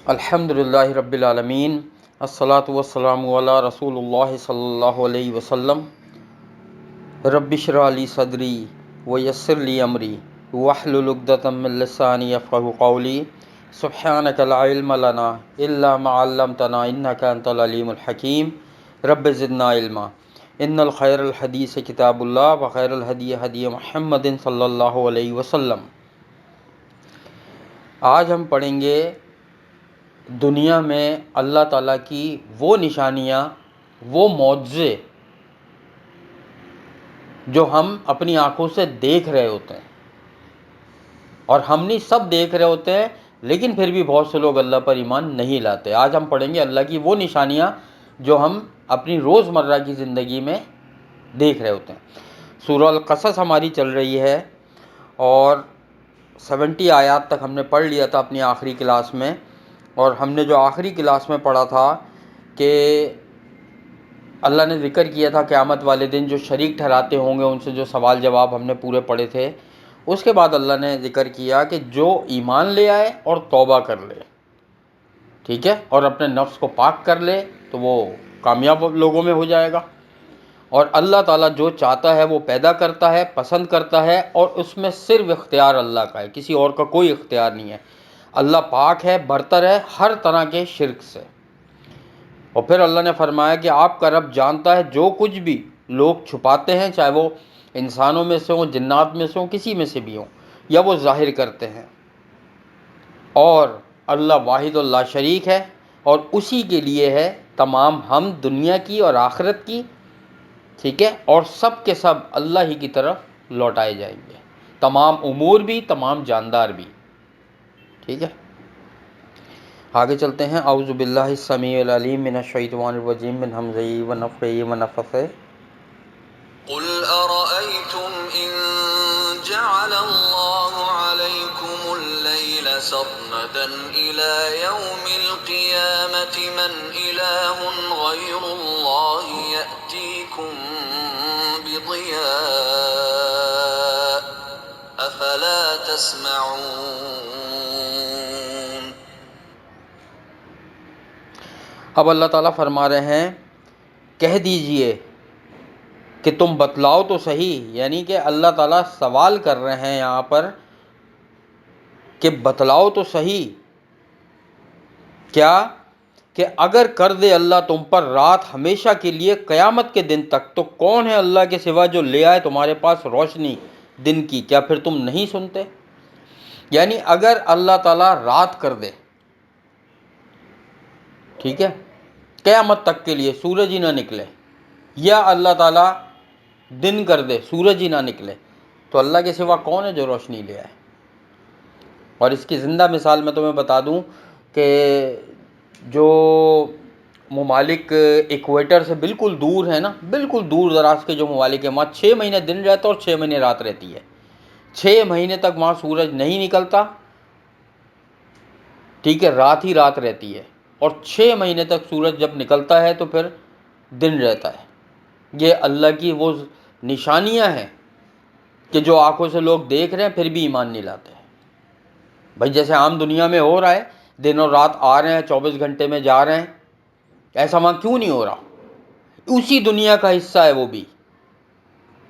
الحمدللہ رب العالمین، الصلاۃ والسلام علی رسول اللہ صلی اللہ علیہ وسلم۔ رب اشرح لی صدری ویسر لی امری واحلل عقدۃ من لسانی یفقہوا قولی۔ سبحانک لا علم لنا الا ما علمتنا انک انت العلیم الحکیم۔ رب زدنا علما۔ ان الخیر الحدیث کتاب اللہ وخیر الہدی ہدی محمد صلی اللہ علیہ وسلم۔ آج ہم پڑھیں گے دنیا میں اللہ تعالیٰ کی وہ نشانیاں، وہ معجزے جو ہم اپنی آنکھوں سے دیکھ رہے ہوتے ہیں، اور ہم نہیں سب دیکھ رہے ہوتے ہیں، لیکن پھر بھی بہت سے لوگ اللہ پر ایمان نہیں لاتے۔ آج ہم پڑھیں گے اللہ کی وہ نشانیاں جو ہم اپنی روزمرہ کی زندگی میں دیکھ رہے ہوتے ہیں۔ سورہ القصص ہماری چل رہی ہے، اور 70 آیات تک ہم نے پڑھ لیا تھا اپنی آخری کلاس میں۔ اور ہم نے جو آخری کلاس میں پڑھا تھا کہ اللہ نے ذکر کیا تھا قیامت والے دن جو شریک ٹھہراتے ہوں گے ان سے جو سوال جواب ہم نے پورے پڑھے تھے۔ اس کے بعد اللہ نے ذکر کیا کہ جو ایمان لے آئے اور توبہ کر لے، ٹھیک ہے، اور اپنے نفس کو پاک کر لے تو وہ کامیاب لوگوں میں ہو جائے گا۔ اور اللہ تعالیٰ جو چاہتا ہے وہ پیدا کرتا ہے، پسند کرتا ہے، اور اس میں صرف اختیار اللہ کا ہے، کسی اور کا کوئی اختیار نہیں ہے۔ اللہ پاک ہے، برتر ہے ہر طرح کے شرک سے۔ اور پھر اللہ نے فرمایا کہ آپ کا رب جانتا ہے جو کچھ بھی لوگ چھپاتے ہیں، چاہے وہ انسانوں میں سے ہوں، جنات میں سے ہوں، کسی میں سے بھی ہوں، یا وہ ظاہر کرتے ہیں۔ اور اللہ واحد و لا شریک ہے، اور اسی کے لیے ہے تمام حمد دنیا کی اور آخرت کی، ٹھیک ہے، اور سب کے سب اللہ ہی کی طرف لوٹائے جائیں گے، تمام امور بھی، تمام جاندار بھی، ٹھیک ہے۔ آگے چلتے ہیں۔ اعوذ باللہ السمیع العلیم من الشیطان الرجیم من ہمزہ ونفخہ ونفثہ۔ قل أرأيتم إن جعل الله عليكم الليل سرمدا إلى يوم القيامة من إله غير الله يأتيكم بضياء أفلا تسمعون۔ اب اللہ تعالیٰ فرما رہے ہیں کہہ دیجئے کہ تم بتلاؤ تو صحیح، یعنی کہ اللہ تعالیٰ سوال کر رہے ہیں یہاں پر کہ بتلاؤ تو صحیح، کیا کہ اگر کر دے اللہ تم پر رات ہمیشہ کے لیے قیامت کے دن تک، تو کون ہے اللہ کے سوا جو لے آئے تمہارے پاس روشنی دن کی؟ کیا پھر تم نہیں سنتے؟ یعنی اگر اللہ تعالیٰ رات کر دے، ٹھیک ہے، قیامت تک کے لیے سورج ہی نہ نکلے، یا اللہ تعالیٰ دن کر دے سورج ہی نہ نکلے، تو اللہ کے سوا کون ہے جو روشنی لے آئے؟ اور اس کی زندہ مثال میں تمہیں بتا دوں کہ جو ممالک ایکویٹر سے بالکل دور ہیں نا، بالکل دور دراز کے جو ممالک ہیں، وہاں 6 مہینے دن رہتا اور 6 مہینے رات رہتی ہے۔ 6 مہینے تک وہاں سورج نہیں نکلتا، ٹھیک ہے، رات ہی رات رہتی ہے، اور 6 مہینے تک سورج جب نکلتا ہے تو پھر دن رہتا ہے۔ یہ اللہ کی وہ نشانیاں ہیں کہ جو آنکھوں سے لوگ دیکھ رہے ہیں پھر بھی ایمان نہیں لاتے۔ بھائی جیسے عام دنیا میں ہو رہا ہے، دن اور رات آ رہے ہیں، 24 گھنٹے میں جا رہے ہیں، ایسا وہاں کیوں نہیں ہو رہا؟ اسی دنیا کا حصہ ہے وہ بھی،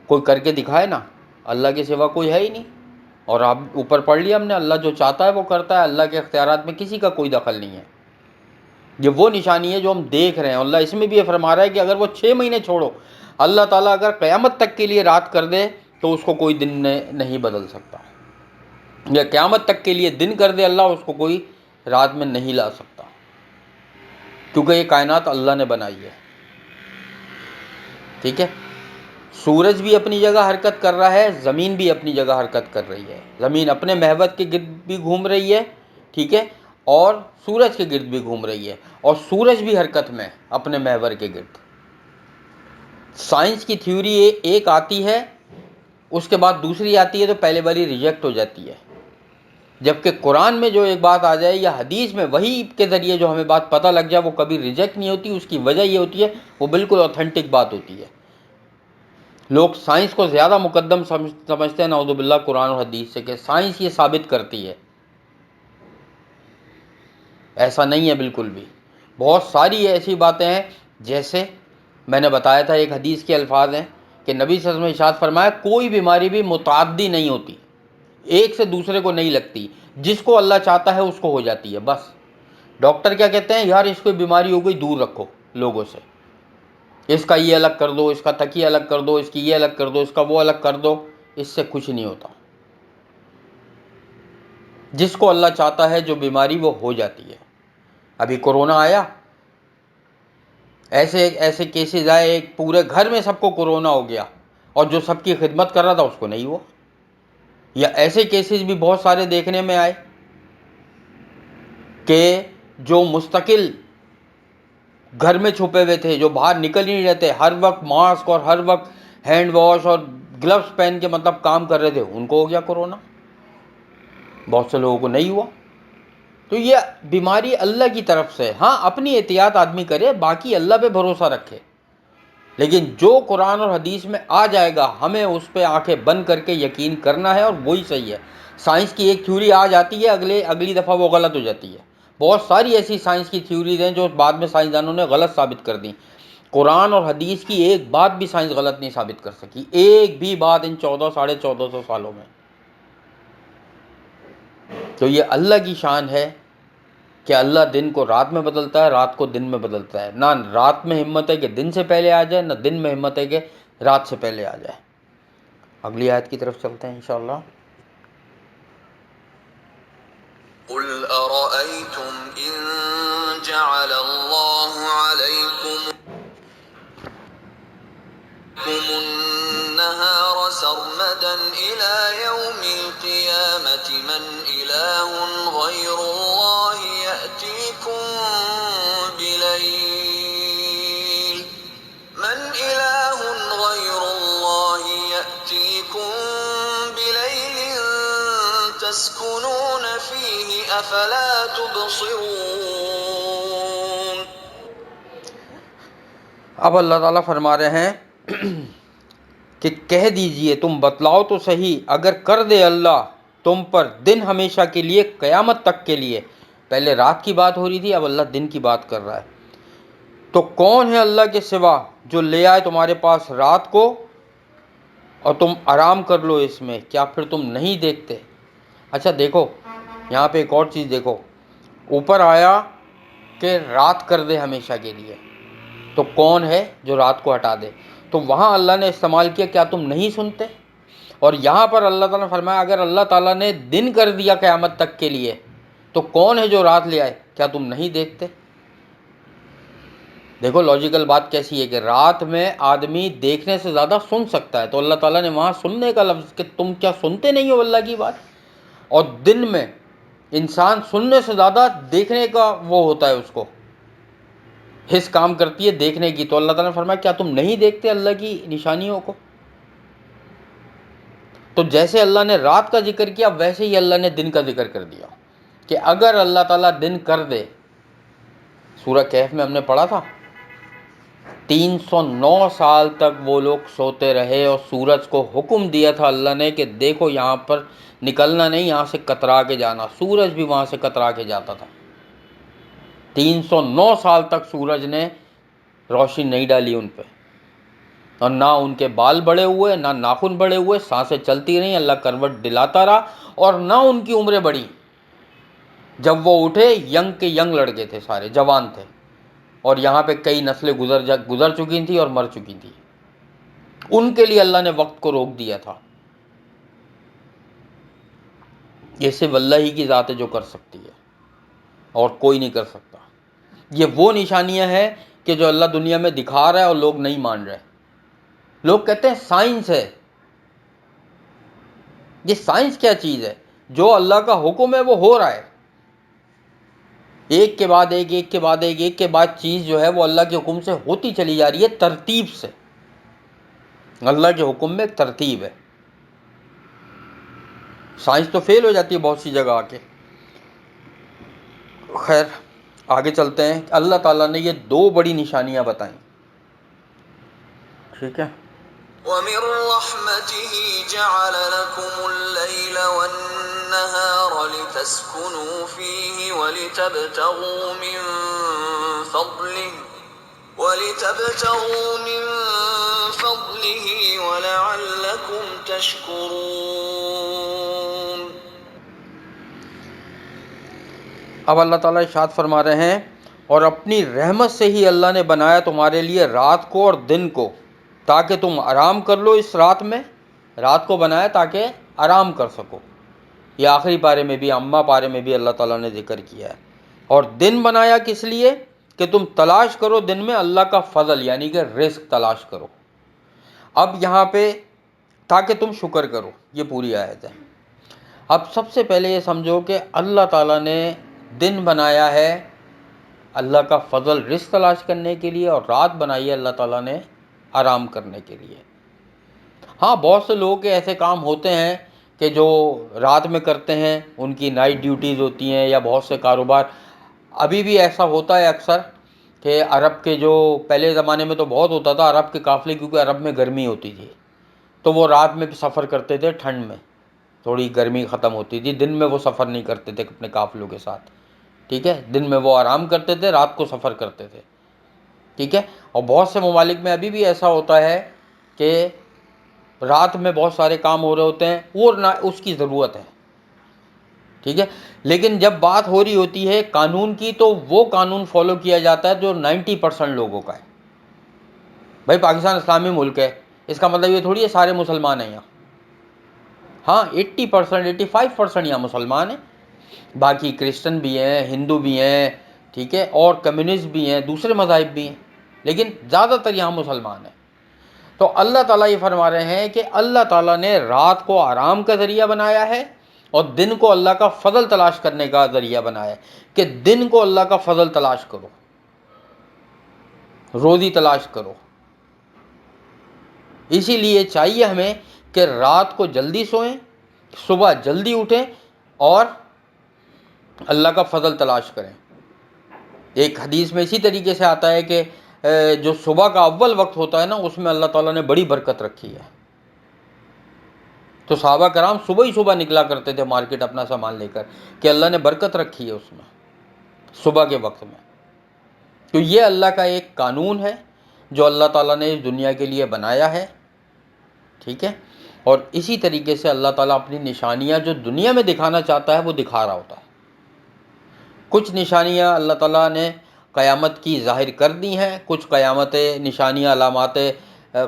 کوئی کر کے دکھائے نا، اللہ کے سوا کوئی ہے ہی نہیں۔ اور آپ اوپر پڑھ لیا ہم نے، اللہ جو چاہتا ہے وہ کرتا ہے، اللہ کے اختیارات میں کسی کا کوئی دخل نہیں ہے۔ یہ وہ نشانی ہے جو ہم دیکھ رہے ہیں۔ اللہ اس میں بھی یہ فرما رہا ہے کہ اگر وہ 6 مہینے چھوڑو، اللہ تعالیٰ اگر قیامت تک کے لیے رات کر دے تو اس کو کوئی دن نہیں بدل سکتا، یا قیامت تک کے لیے دن کر دے اللہ، اس کو کوئی رات میں نہیں لا سکتا، کیونکہ یہ کائنات اللہ نے بنائی ہے، ٹھیک ہے۔ سورج بھی اپنی جگہ حرکت کر رہا ہے، زمین بھی اپنی جگہ حرکت کر رہی ہے۔ زمین اپنے محور کے گرد بھی گھوم رہی ہے، ٹھیک ہے، اور سورج کے گرد بھی گھوم رہی ہے، اور سورج بھی حرکت میں اپنے محور کے گرد۔ سائنس کی تھیوری ایک آتی ہے، اس کے بعد دوسری آتی ہے تو پہلے والی ریجیکٹ ہو جاتی ہے، جبکہ قرآن میں جو ایک بات آ جائے یا حدیث میں وہی کے ذریعے جو ہمیں بات پتہ لگ جائے وہ کبھی ریجیکٹ نہیں ہوتی۔ اس کی وجہ یہ ہوتی ہے وہ بالکل اوتھینٹک بات ہوتی ہے۔ لوگ سائنس کو زیادہ مقدم سمجھتے ہیں، نعوذ باللہ، قرآن اور حدیث سے، کہ سائنس یہ ثابت کرتی ہے۔ ایسا نہیں ہے بالکل بھی. بہت ساری ایسی باتیں ہیں، جیسے میں نے بتایا تھا ایک حدیث کے الفاظ ہیں کہ نبی صلی اللہ علیہ وسلم نے ارشاد فرمایا کوئی بیماری بھی متعدی نہیں ہوتی، ایک سے دوسرے کو نہیں لگتی، جس کو اللہ چاہتا ہے اس کو ہو جاتی ہے بس. ڈاکٹر کیا کہتے ہیں؟ یار اس کو بیماری ہو گئی، دور رکھو لوگوں سے، اس کا یہ الگ کر دو، اس کا تکیہ الگ کر دو، اس کی یہ الگ کر دو، اس کا وہ الگ کر دو. اس سے کچھ نہیں ہوتا. جس کو اللہ چاہتا ہے جو بیماری وہ ہو جاتی ہے. ابھی کورونا آیا، ایسے کیسز آئے، ایک پورے گھر میں سب کو کورونا ہو گیا، اور جو سب کی خدمت کر رہا تھا اس کو نہیں ہوا. یا ایسے کیسز بھی بہت سارے دیکھنے میں آئے کہ جو مستقل گھر میں چھپے ہوئے تھے، جو باہر نکل ہی نہیں رہتے، ہر وقت ماسک اور ہر وقت ہینڈ واش اور گلوز پہن کے مطلب کام کر رہے تھے، ان کو ہو گیا کورونا. بہت سے لوگوں کو نہیں ہوا. تو یہ بیماری اللہ کی طرف سے. ہاں اپنی احتیاط آدمی کرے، باقی اللہ پہ بھروسہ رکھے، لیکن جو قرآن اور حدیث میں آ جائے گا ہمیں اس پہ آنکھیں بند کر کے یقین کرنا ہے، اور وہی صحیح ہے. سائنس کی ایک تھیوری آ جاتی ہے، اگلی دفعہ وہ غلط ہو جاتی ہے. بہت ساری ایسی سائنس کی تھیوریز ہیں جو بعد میں سائنسدانوں نے غلط ثابت کر دیں. قرآن اور حدیث کی ایک بات بھی سائنس غلط نہیں ثابت کر سکی، ایک بھی بات ان 1400 سالوں میں. تو یہ اللہ کی شان ہے کہ اللہ دن کو رات میں بدلتا ہے، رات کو دن میں بدلتا ہے. نہ رات میں ہمت ہے کہ دن سے پہلے آ جائے، نہ دن میں ہمت ہے کہ رات سے پہلے آ جائے. اگلی آیت کی طرف چلتے ہیں انشاءاللہ. قل أرأيتم إن جعل الله عليكم النهار سرمدا إلى يوم القيامة من إله غير الله يأتيكم بليل تسكنون فيه أفلا تبصرون. اب اللہ تعالیٰ فرما رہے ہیں کہ کہہ دیجئے، تم بتلاؤ تو صحیح، اگر کر دے اللہ تم پر دن ہمیشہ کے لیے، قیامت تک کے لیے. پہلے رات کی بات ہو رہی تھی، اب اللہ دن کی بات کر رہا ہے. تو کون ہے اللہ کے سوا جو لے آئے تمہارے پاس رات کو اور تم آرام کر لو اس میں؟ کیا پھر تم نہیں دیکھتے؟ اچھا دیکھو یہاں پہ ایک اور چیز دیکھو، اوپر آیا کہ رات کر دے ہمیشہ کے لیے، تو کون ہے جو رات کو ہٹا دے؟ تو وہاں اللہ نے استعمال کیا کیا تم نہیں سنتے؟ اور یہاں پر اللہ تعالیٰ نے فرمایا اگر اللہ تعالیٰ نے دن کر دیا قیامت تک کے لیے تو کون ہے جو رات لے آئے؟ کیا تم نہیں دیکھتے؟ دیکھو لاجیکل بات کیسی ہے کہ رات میں آدمی دیکھنے سے زیادہ سن سکتا ہے، تو اللہ تعالیٰ نے وہاں سننے کا لفظ کہ تم کیا سنتے نہیں ہو اللہ کی بات. اور دن میں انسان سننے سے زیادہ دیکھنے کا وہ ہوتا ہے، اس کو حس کام کرتی ہے دیکھنے کی. تو اللہ تعالیٰ نے فرمایا کیا تم نہیں دیکھتے اللہ کی نشانیوں کو؟ تو جیسے اللہ نے رات کا ذکر کیا ویسے ہی اللہ نے دن کا ذکر کر دیا کہ اگر اللہ تعالیٰ دن کر دے. سورہ کہف میں ہم نے پڑھا تھا 309 سال تک وہ لوگ سوتے رہے، اور سورج کو حکم دیا تھا اللہ نے کہ دیکھو یہاں پر نکلنا نہیں، یہاں سے کترا کے جانا. سورج بھی وہاں سے کترا کے جاتا تھا. 309 سال تک سورج نے روشنی نہیں ڈالی ان پہ، اور نہ ان کے بال بڑے ہوئے، نہ ناخن بڑے ہوئے، سانسیں چلتی رہیں، اللہ کروٹ دلاتا رہا، اور نہ ان کی عمریں بڑھی. جب وہ اٹھے ینگ کے ینگ لڑکے تھے، سارے جوان تھے، اور یہاں پہ کئی نسلیں گزر چکی تھیں اور مر چکی تھیں. ان کے لیے اللہ نے وقت کو روک دیا تھا. یہ صرف اللہ ہی کی ذات ہے جو کر سکتی ہے، اور کوئی نہیں کر سکتا. یہ وہ نشانیاں ہیں کہ جو اللہ دنیا میں دکھا رہا ہے اور لوگ نہیں مان رہے. لوگ کہتے ہیں سائنس ہے. یہ سائنس کیا چیز ہے؟ جو اللہ کا حکم ہے وہ ہو رہا ہے، ایک کے بعد ایک، ایک کے بعد ایک، ایک کے بعد چیز جو ہے وہ اللہ کے حکم سے ہوتی چلی جا رہی ہے، ترتیب سے. اللہ کے حکم میں ترتیب ہے. سائنس تو فیل ہو جاتی ہے بہت سی جگہ آ کے. خیر آگے چلتے ہیں. اللہ تعالیٰ نے یہ 2 بڑی نشانیاں بتائیں، ٹھیک ہے. وَمِن رَّحْمَتِهِ جَعَلَ لَكُمُ اللَّيْلَ وَالنَّهَارَ النهار لتسكنوا فيه ولتبتغوا من فضله ولعلكم تشكرون. اب اللہ تعالیٰ ارشاد فرما رہے ہیں اور اپنی رحمت سے ہی اللہ نے بنایا تمہارے لیے رات کو اور دن کو تاکہ تم آرام کر لو اس رات میں. رات کو بنایا تاکہ آرام کر سکو. یہ آخری پارے میں بھی اما پارے میں بھی اللہ تعالیٰ نے ذکر کیا ہے. اور دن بنایا کس لیے کہ تم تلاش کرو دن میں اللہ کا فضل یعنی کہ رزق تلاش کرو. اب یہاں پہ تاکہ تم شکر کرو یہ پوری آیت ہے. اب سب سے پہلے یہ سمجھو کہ اللہ تعالیٰ نے دن بنایا ہے اللہ کا فضل رزق تلاش کرنے کے لیے اور رات بنائی ہے اللہ تعالیٰ نے آرام کرنے کے لیے. ہاں بہت سے لوگ کے ایسے کام ہوتے ہیں کہ جو رات میں کرتے ہیں, ان کی نائٹ ڈیوٹیز ہوتی ہیں یا بہت سے کاروبار. ابھی بھی ایسا ہوتا ہے اکثر کہ عرب کے جو پہلے زمانے میں تو بہت ہوتا تھا عرب کے قافلے, کیونکہ عرب میں گرمی ہوتی تھی تو وہ رات میں سفر کرتے تھے, ٹھنڈ میں تھوڑی گرمی ختم ہوتی تھی. دن میں وہ سفر نہیں کرتے تھے اپنے قافلوں کے ساتھ, ٹھیک ہے. دن میں وہ آرام کرتے تھے, رات کو سفر کرتے تھے, ٹھیک ہے. اور بہت سے ممالک میں ابھی بھی ایسا ہوتا ہے کہ رات میں بہت سارے کام ہو رہے ہوتے ہیں, وہ نہ اس کی ضرورت ہے, ٹھیک ہے. لیکن جب بات ہو رہی ہوتی ہے قانون کی تو وہ قانون فالو کیا جاتا ہے جو 90% لوگوں کا ہے. بھائی پاکستان اسلامی ملک ہے, اس کا مطلب یہ تھوڑی ہے سارے مسلمان ہیں یہاں. ہاں 80% 85% یہاں مسلمان ہیں, باقی کرسچن بھی ہیں, ہندو بھی ہیں, ٹھیک ہے, اور کمیونسٹ بھی ہیں, دوسرے مذاہب بھی ہیں, لیکن زیادہ تر یہاں مسلمان ہیں. تو اللہ تعالیٰ یہ فرما رہے ہیں کہ اللہ تعالیٰ نے رات کو آرام کا ذریعہ بنایا ہے اور دن کو اللہ کا فضل تلاش کرنے کا ذریعہ بنایا ہے کہ دن کو اللہ کا فضل تلاش کرو, روزی تلاش کرو. اسی لیے چاہیے ہمیں کہ رات کو جلدی سوئیں, صبح جلدی اٹھیں اور اللہ کا فضل تلاش کریں. ایک حدیث میں اسی طریقے سے آتا ہے کہ جو صبح کا اول وقت ہوتا ہے نا اس میں اللہ تعالیٰ نے بڑی برکت رکھی ہے. تو صحابہ کرام صبح ہی صبح نکلا کرتے تھے مارکیٹ اپنا سامان لے کر کہ اللہ نے برکت رکھی ہے اس میں صبح کے وقت میں. تو یہ اللہ کا ایک قانون ہے جو اللہ تعالیٰ نے اس دنیا کے لیے بنایا ہے, ٹھیک ہے. اور اسی طریقے سے اللہ تعالیٰ اپنی نشانیاں جو دنیا میں دکھانا چاہتا ہے وہ دکھا رہا ہوتا ہے. کچھ نشانیاں اللہ تعالیٰ نے قیامت کی ظاہر کر دی ہیں, کچھ نشانیاں علامات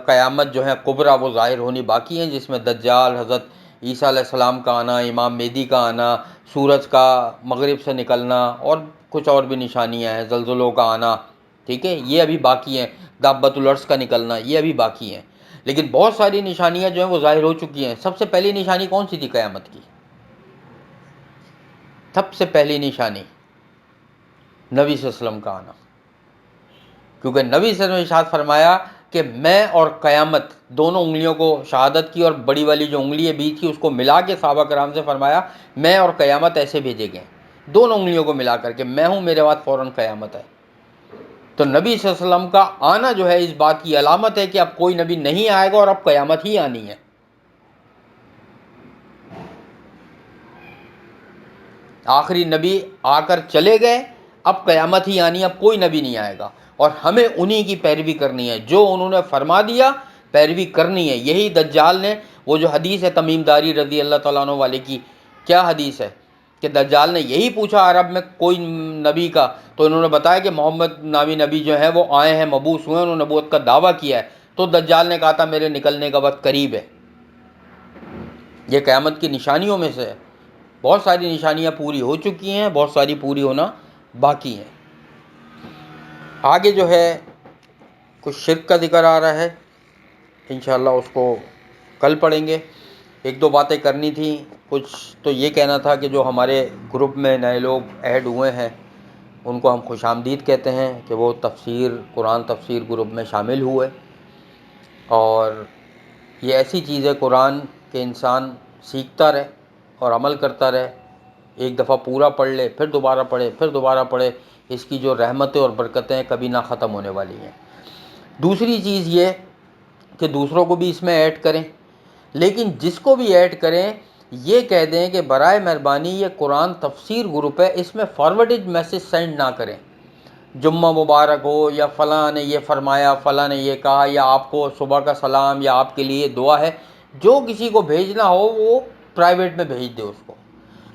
قیامت جو ہیں کبریٰ وہ ظاہر ہونی باقی ہیں, جس میں دجال, حضرت عیسیٰ علیہ السلام کا آنا, امام مہدی کا آنا, سورج کا مغرب سے نکلنا اور کچھ اور بھی نشانیاں ہیں, زلزلوں کا آنا, ٹھیک ہے. یہ ابھی باقی ہیں, دابۃ الارض کا نکلنا, یہ ابھی باقی ہیں. لیکن بہت ساری نشانیاں جو ہیں وہ ظاہر ہو چکی ہیں. سب سے پہلی نشانی کون سی تھی قیامت کی؟ سب سے پہلی نشانی نبی صلی اللہ علیہ وسلم کا آنا, کیونکہ نبی صلی اللہ علیہ وسلم نے ارشاد فرمایا کہ میں اور قیامت دونوں انگلیوں کو شہادت کی اور بڑی والی جو انگلی ہے بیچ کی اس کو ملا کے صحابہ کرام سے فرمایا میں اور قیامت ایسے بھیجے گئے, دونوں انگلیوں کو ملا کر کے میں ہوں, میرے بعد فوراً قیامت ہے. تو نبی صلی اللہ علیہ وسلم کا آنا جو ہے اس بات کی علامت ہے کہ اب کوئی نبی نہیں آئے گا اور اب قیامت ہی آنی ہے. آخری نبی آ کر چلے گئے, اب قیامت ہی آنی ہے, اب کوئی نبی نہیں آئے گا اور ہمیں انہی کی پیروی کرنی ہے, جو انہوں نے فرما دیا پیروی کرنی ہے. یہی دجال نے وہ جو حدیث ہے تمیم داری رضی اللہ تعالیٰ عنہ والے کی, کیا حدیث ہے کہ دجال نے یہی پوچھا عرب میں کوئی نبی کا, تو انہوں نے بتایا کہ محمد نامی نبی جو ہیں وہ آئے ہیں, مبعوث ہوئے ہیں, انہوں نے نبوت کا دعویٰ کیا ہے. تو دجال نے کہا تھا میرے نکلنے کا وقت قریب ہے. یہ قیامت کی نشانیوں میں سے ہے. بہت ساری نشانیاں پوری ہو چکی ہیں, بہت ساری پوری ہونا باقی ہیں. آگے جو ہے کچھ شرک کا ذکر آ رہا ہے, انشاءاللہ اس کو کل پڑھیں گے. ایک دو باتیں کرنی تھیں. کچھ تو یہ کہنا تھا کہ جو ہمارے گروپ میں نئے لوگ ایڈ ہوئے ہیں ان کو ہم خوش آمدید کہتے ہیں کہ وہ قرآن تفسیر گروپ میں شامل ہوئے. اور یہ ایسی چیز ہے قرآن کہ انسان سیکھتا رہے اور عمل کرتا رہے. ایک دفعہ پورا پڑھ لے, پھر دوبارہ پڑھے, پھر دوبارہ پڑھے. اس کی جو رحمتیں اور برکتیں کبھی نہ ختم ہونے والی ہیں. دوسری چیز یہ کہ دوسروں کو بھی اس میں ایڈ کریں, لیکن جس کو بھی ایڈ کریں یہ کہہ دیں کہ برائے مہربانی یہ قرآن تفسیر گروپ ہے، اس میں فارورڈڈ میسج سینڈ نہ کریں، جمعہ مبارک ہو یا فلاں نے یہ فرمایا، فلاں نے یہ کہا، یا آپ کو صبح کا سلام، یا آپ کے لیے دعا ہے، جو کسی کو بھیجنا ہو وہ پرائیویٹ میں بھیج دے، اس کو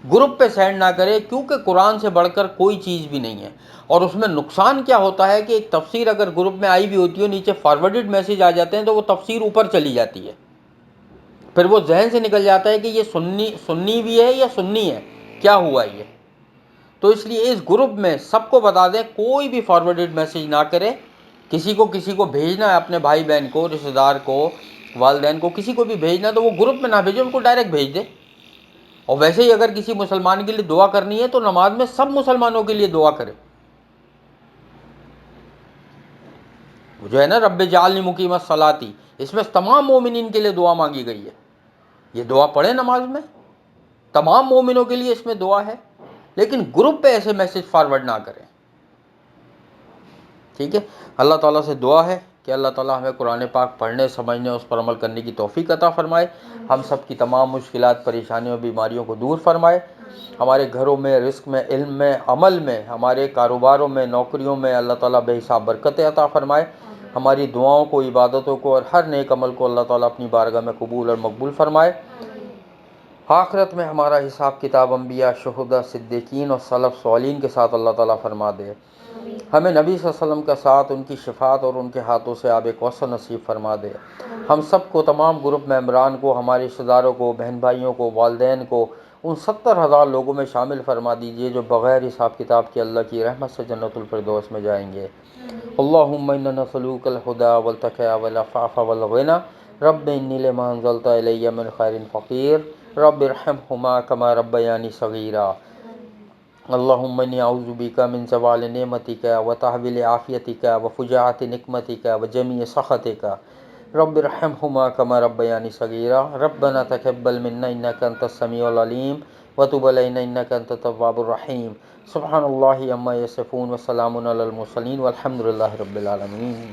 گروپ پہ سینڈ نہ کرے، کیونکہ قرآن سے بڑھ کر کوئی چیز بھی نہیں ہے۔ اور اس میں نقصان کیا ہوتا ہے کہ ایک تفسیر اگر گروپ میں آئی بھی ہوتی ہے، نیچے فارورڈڈ میسج آ جاتے ہیں تو وہ تفسیر اوپر چلی جاتی ہے، پھر وہ ذہن سے نکل جاتا ہے کہ یہ سنی بھی ہے یا سنی ہے، کیا ہوا یہ۔ تو اس لیے اس گروپ میں سب کو بتا دیں کوئی بھی فارورڈڈ میسج نہ کرے، کسی کو بھیجنا ہے اپنے بھائی بہن کو، رشتہ دار کو، والدین کو، کسی کو بھی بھیجنا ہے تو وہ گروپ میں نہ بھیجے، ان کو ڈائریکٹ بھیج دے۔ اور ویسے ہی اگر کسی مسلمان کے لیے دعا کرنی ہے تو نماز میں سب مسلمانوں کے لیے دعا کرے، جو ہے نا رب جعلنی مقیم الصلاۃ، اس میں تمام مومنین کے لیے دعا مانگی گئی ہے، یہ دعا پڑھیں نماز میں، تمام مومنوں کے لیے اس میں دعا ہے، لیکن گروپ پہ ایسے میسج فارورڈ نہ کریں، ٹھیک ہے۔ اللہ تعالیٰ سے دعا ہے کہ اللہ تعالیٰ ہمیں قرآن پاک پڑھنے، سمجھنے، اس پر عمل کرنے کی توفیق عطا فرمائے، ہم سب کی تمام مشکلات، پریشانیوں، بیماریوں کو دور فرمائے، ہمارے گھروں میں، رزق میں، علم میں، عمل میں، ہمارے کاروباروں میں، نوکریوں میں اللہ تعالیٰ بے حساب برکتیں عطا فرمائے، ہماری دعاؤں کو، عبادتوں کو اور ہر نیک عمل کو اللہ تعالیٰ اپنی بارگاہ میں قبول اور مقبول فرمائے، آخرت میں ہمارا حساب کتاب انبیاء، شہداء، صدیقین اور سلف صالحین کے ساتھ اللہ تعالیٰ فرما دے، ہمیں نبی صلی اللہ علیہ وسلم کا ساتھ، ان کی شفاعت اور ان کے ہاتھوں سے آب کوثر نصیب فرما دے، ہم سب کو، تمام گروپ ممبران کو، ہمارے رشتہ داروں کو، بہن بھائیوں کو، والدین کو، ان 70,000 لوگوں میں شامل فرما دیجئے جو بغیر حساب کتاب کے اللہ کی رحمت سے جنت الفردوس میں جائیں گے۔ اللہم انا نسألوک الہدی والتقی والعفاف والغنی، رب انی لما انزلت الی من خیر فقیر، رب ارحمہما کما ربیانی صغیرا، اللہم انی اعوذ بک من زوال نعمتک وتحویل عافیتک وفجاعت نقمتک وجمیع سخطک، رب ارحمہما کما ربیانی صغیرا، ربنا تقبل منا انک انت السمیع العلیم وتب علینا انک انت التواب الرحیم، سبحان اللہ عما یصفون وسلام علی المرسلین والحمد للہ رب العالمین۔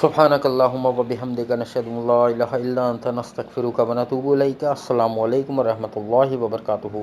سبحانک اللہم وبحمدک، نشہد ان لا الہ الا انت، نستغفرک ونتوب الیک۔ السلام علیکم ورحمۃ اللہ وبرکاتہ۔